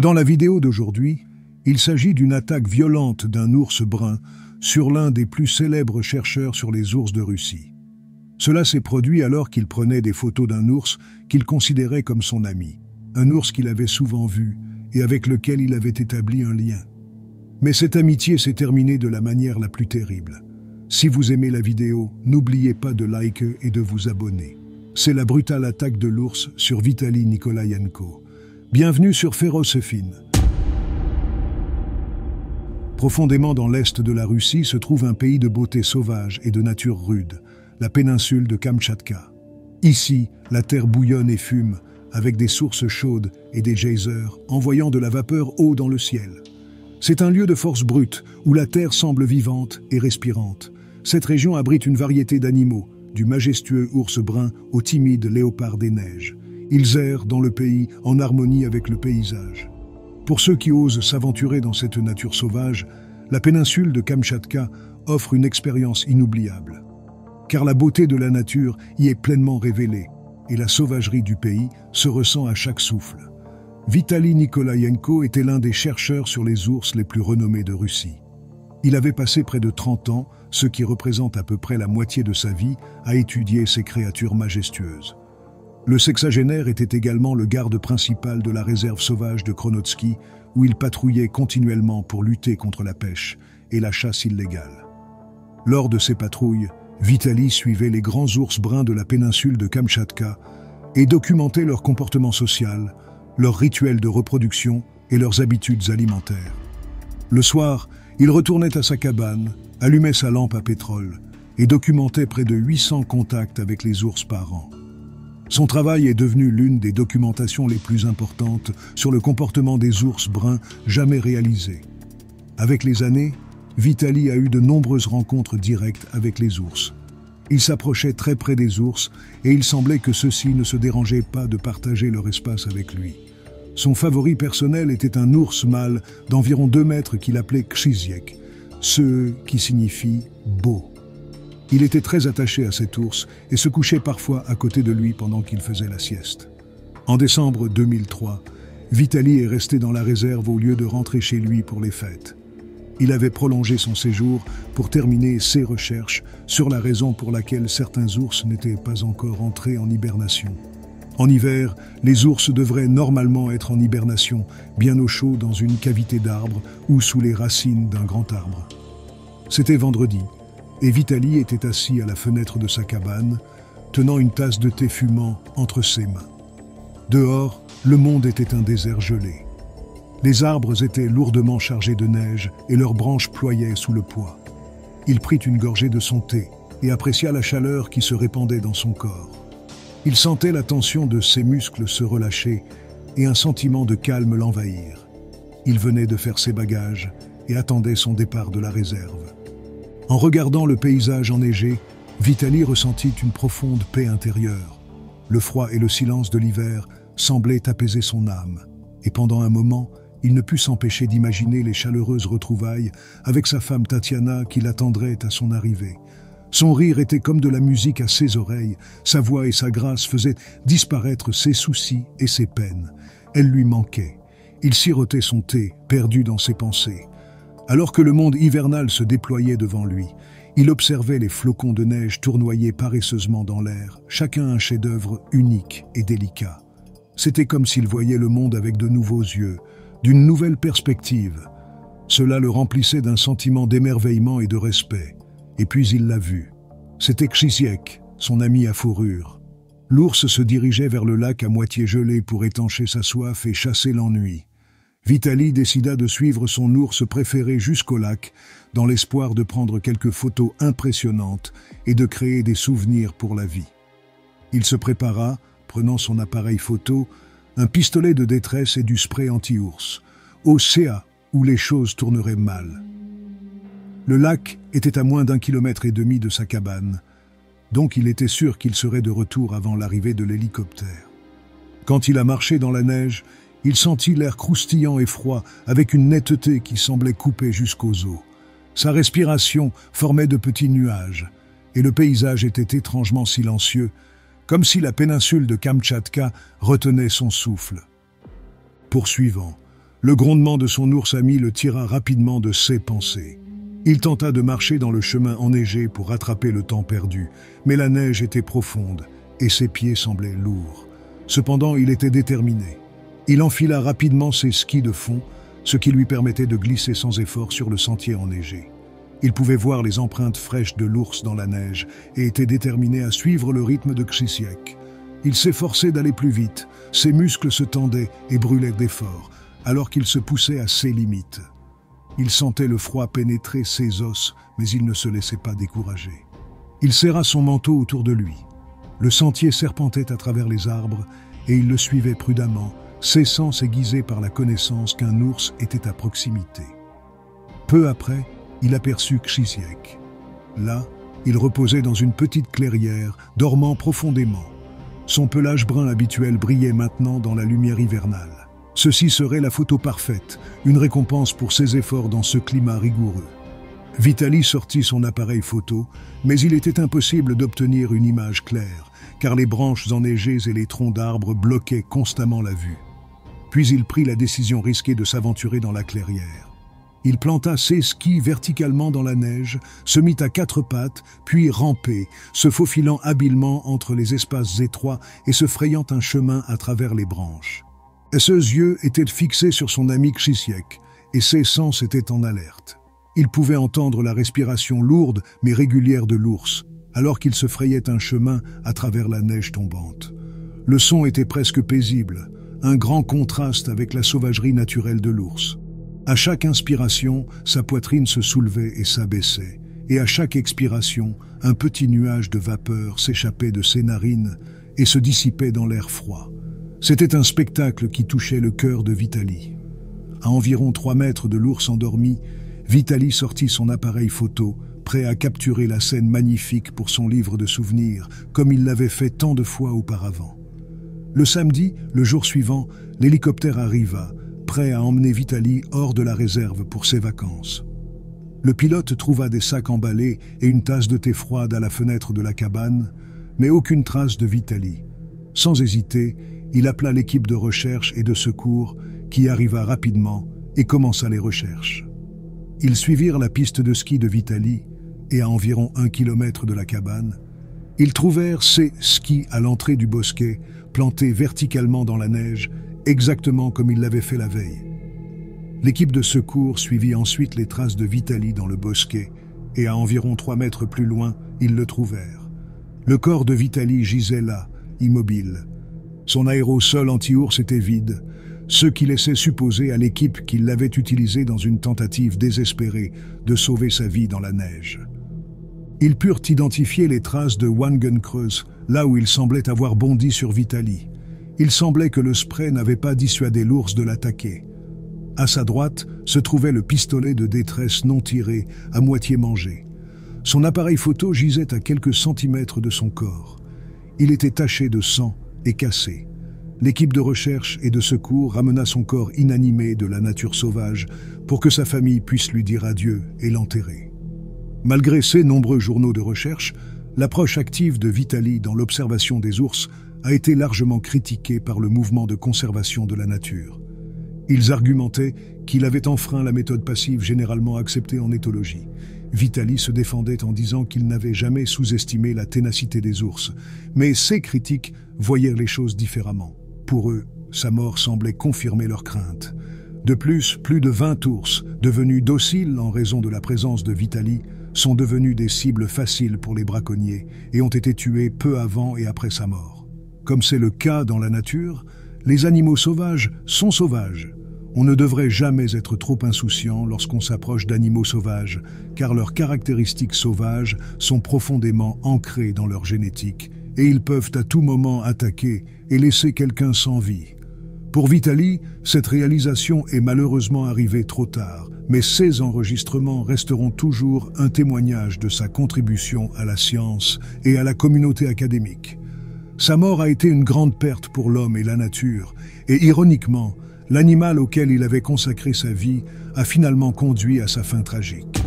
Dans la vidéo d'aujourd'hui, il s'agit d'une attaque violente d'un ours brun sur l'un des plus célèbres chercheurs sur les ours de Russie. Cela s'est produit alors qu'il prenait des photos d'un ours qu'il considérait comme son ami, un ours qu'il avait souvent vu et avec lequel il avait établi un lien. Mais cette amitié s'est terminée de la manière la plus terrible. Si vous aimez la vidéo, n'oubliez pas de liker et de vous abonner. C'est la brutale attaque de l'ours sur Vitali Nikolaïenko. Bienvenue sur Férocefine. Profondément dans l'est de la Russie se trouve un pays de beauté sauvage et de nature rude, la péninsule de Kamtchatka. Ici, la terre bouillonne et fume, avec des sources chaudes et des geysers envoyant de la vapeur haut dans le ciel. C'est un lieu de force brute, où la terre semble vivante et respirante. Cette région abrite une variété d'animaux, du majestueux ours brun au timide léopard des neiges. Ils errent dans le pays en harmonie avec le paysage. Pour ceux qui osent s'aventurer dans cette nature sauvage, la péninsule de Kamtchatka offre une expérience inoubliable. Car la beauté de la nature y est pleinement révélée et la sauvagerie du pays se ressent à chaque souffle. Vitali Nikolaïenko était l'un des chercheurs sur les ours les plus renommés de Russie. Il avait passé près de 30 ans, ce qui représente à peu près la moitié de sa vie, à étudier ces créatures majestueuses. Le sexagénaire était également le garde principal de la réserve sauvage de Kronotsky, où il patrouillait continuellement pour lutter contre la pêche et la chasse illégale. Lors de ces patrouilles, Vitali suivait les grands ours bruns de la péninsule de Kamtchatka et documentait leur comportement social, leurs rituels de reproduction et leurs habitudes alimentaires. Le soir, il retournait à sa cabane, allumait sa lampe à pétrole et documentait près de 800 contacts avec les ours par an. Son travail est devenu l'une des documentations les plus importantes sur le comportement des ours bruns jamais réalisées. Avec les années, Vitali a eu de nombreuses rencontres directes avec les ours. Il s'approchait très près des ours et il semblait que ceux-ci ne se dérangeaient pas de partager leur espace avec lui. Son favori personnel était un ours mâle d'environ 2 mètres qu'il appelait Krzyziek, ce qui signifie « beau ». Il était très attaché à cet ours et se couchait parfois à côté de lui pendant qu'il faisait la sieste. En décembre 2003, Vitali est resté dans la réserve au lieu de rentrer chez lui pour les fêtes. Il avait prolongé son séjour pour terminer ses recherches sur la raison pour laquelle certains ours n'étaient pas encore entrés en hibernation. En hiver, les ours devraient normalement être en hibernation, bien au chaud dans une cavité d'arbre ou sous les racines d'un grand arbre. C'était vendredi, et Vitali était assis à la fenêtre de sa cabane, tenant une tasse de thé fumant entre ses mains. Dehors, le monde était un désert gelé. Les arbres étaient lourdement chargés de neige et leurs branches ployaient sous le poids. Il prit une gorgée de son thé et apprécia la chaleur qui se répandait dans son corps. Il sentait la tension de ses muscles se relâcher et un sentiment de calme l'envahir. Il venait de faire ses bagages et attendait son départ de la réserve. En regardant le paysage enneigé, Vitali ressentit une profonde paix intérieure. Le froid et le silence de l'hiver semblaient apaiser son âme, et pendant un moment, il ne put s'empêcher d'imaginer les chaleureuses retrouvailles avec sa femme Tatiana qui l'attendrait à son arrivée. Son rire était comme de la musique à ses oreilles, sa voix et sa grâce faisaient disparaître ses soucis et ses peines. Elle lui manquait. Il sirotait son thé, perdu dans ses pensées. Alors que le monde hivernal se déployait devant lui, il observait les flocons de neige tournoyer paresseusement dans l'air, chacun un chef-d'œuvre unique et délicat. C'était comme s'il voyait le monde avec de nouveaux yeux, d'une nouvelle perspective. Cela le remplissait d'un sentiment d'émerveillement et de respect. Et puis il l'a vu. C'était Krzyziek, son ami à fourrure. L'ours se dirigeait vers le lac à moitié gelé pour étancher sa soif et chasser l'ennui. Vitali décida de suivre son ours préféré jusqu'au lac, dans l'espoir de prendre quelques photos impressionnantes et de créer des souvenirs pour la vie. Il se prépara, prenant son appareil photo, un pistolet de détresse et du spray anti-ours, au CA où les choses tourneraient mal. Le lac était à moins d'1,5 kilomètre de sa cabane, donc il était sûr qu'il serait de retour avant l'arrivée de l'hélicoptère. Quand il a marché dans la neige, il sentit l'air croustillant et froid, avec une netteté qui semblait couper jusqu'aux os. Sa respiration formait de petits nuages, et le paysage était étrangement silencieux, comme si la péninsule de Kamtchatka retenait son souffle. Poursuivant, Le grondement de son ours ami le tira rapidement de ses pensées. Il tenta de marcher dans le chemin enneigé pour rattraper le temps perdu, mais la neige était profonde et ses pieds semblaient lourds. Cependant, il était déterminé. Il enfila rapidement ses skis de fond, ce qui lui permettait de glisser sans effort sur le sentier enneigé. Il pouvait voir les empreintes fraîches de l'ours dans la neige et était déterminé à suivre le rythme de Krzysiek. Il s'efforçait d'aller plus vite, ses muscles se tendaient et brûlaient d'effort, alors qu'il se poussait à ses limites. Il sentait le froid pénétrer ses os, mais il ne se laissait pas décourager. Il serra son manteau autour de lui. Le sentier serpentait à travers les arbres et il le suivait prudemment, ses sens aiguisés par la connaissance qu'un ours était à proximité. Peu après, il aperçut Krzysiek. Là, il reposait dans une petite clairière, dormant profondément. Son pelage brun habituel brillait maintenant dans la lumière hivernale. Ceci serait la photo parfaite, une récompense pour ses efforts dans ce climat rigoureux. Vitali sortit son appareil photo, mais il était impossible d'obtenir une image claire, car les branches enneigées et les troncs d'arbres bloquaient constamment la vue. Puis il prit la décision risquée de s'aventurer dans la clairière. Il planta ses skis verticalement dans la neige, se mit à quatre pattes, puis rampait, se faufilant habilement entre les espaces étroits et se frayant un chemin à travers les branches. Ses yeux étaient fixés sur son ami Krzysiek, et ses sens étaient en alerte. Il pouvait entendre la respiration lourde mais régulière de l'ours, alors qu'il se frayait un chemin à travers la neige tombante. Le son était presque paisible, un grand contraste avec la sauvagerie naturelle de l'ours. À chaque inspiration, sa poitrine se soulevait et s'abaissait, et à chaque expiration, un petit nuage de vapeur s'échappait de ses narines et se dissipait dans l'air froid. C'était un spectacle qui touchait le cœur de Vitali. À environ 3 mètres de l'ours endormi, Vitali sortit son appareil photo, prêt à capturer la scène magnifique pour son livre de souvenirs, comme il l'avait fait tant de fois auparavant. Le samedi, le jour suivant, l'hélicoptère arriva, prêt à emmener Vitali hors de la réserve pour ses vacances. Le pilote trouva des sacs emballés et une tasse de thé froide à la fenêtre de la cabane, mais aucune trace de Vitali. Sans hésiter, il appela l'équipe de recherche et de secours qui arriva rapidement et commença les recherches. Ils suivirent la piste de ski de Vitali et à environ 1 kilomètre de la cabane, ils trouvèrent ses skis à l'entrée du bosquet, plantés verticalement dans la neige, exactement comme il l'avait fait la veille. L'équipe de secours suivit ensuite les traces de Vitali dans le bosquet et à environ 3 mètres plus loin, ils le trouvèrent. Le corps de Vitali gisait là, immobile. Son aérosol anti-ours était vide, ce qui laissait supposer à l'équipe qu'il l'avait utilisé dans une tentative désespérée de sauver sa vie dans la neige. Ils purent identifier les traces de Wangenkreuz, là où il semblait avoir bondi sur Vitali. Il semblait que le spray n'avait pas dissuadé l'ours de l'attaquer. À sa droite se trouvait le pistolet de détresse non tiré, à moitié mangé. Son appareil photo gisait à quelques centimètres de son corps. Il était taché de sang et cassé. L'équipe de recherche et de secours ramena son corps inanimé de la nature sauvage pour que sa famille puisse lui dire adieu et l'enterrer. Malgré ces nombreux journaux de recherche, l'approche active de Vitali dans l'observation des ours a été largement critiquée par le mouvement de conservation de la nature. Ils argumentaient qu'il avait enfreint la méthode passive généralement acceptée en éthologie. Vitali se défendait en disant qu'il n'avait jamais sous-estimé la ténacité des ours, mais ces critiques voyaient les choses différemment. Pour eux, sa mort semblait confirmer leurs craintes. De plus de 20 ours, devenus dociles en raison de la présence de Vitali, sont devenus des cibles faciles pour les braconniers et ont été tués peu avant et après sa mort. Comme c'est le cas dans la nature, les animaux sauvages sont sauvages. On ne devrait jamais être trop insouciant lorsqu'on s'approche d'animaux sauvages, car leurs caractéristiques sauvages sont profondément ancrées dans leur génétique et ils peuvent à tout moment attaquer et laisser quelqu'un sans vie. Pour Vitali, cette réalisation est malheureusement arrivée trop tard, mais ces enregistrements resteront toujours un témoignage de sa contribution à la science et à la communauté académique. Sa mort a été une grande perte pour l'homme et la nature, et ironiquement, l'animal auquel il avait consacré sa vie a finalement conduit à sa fin tragique.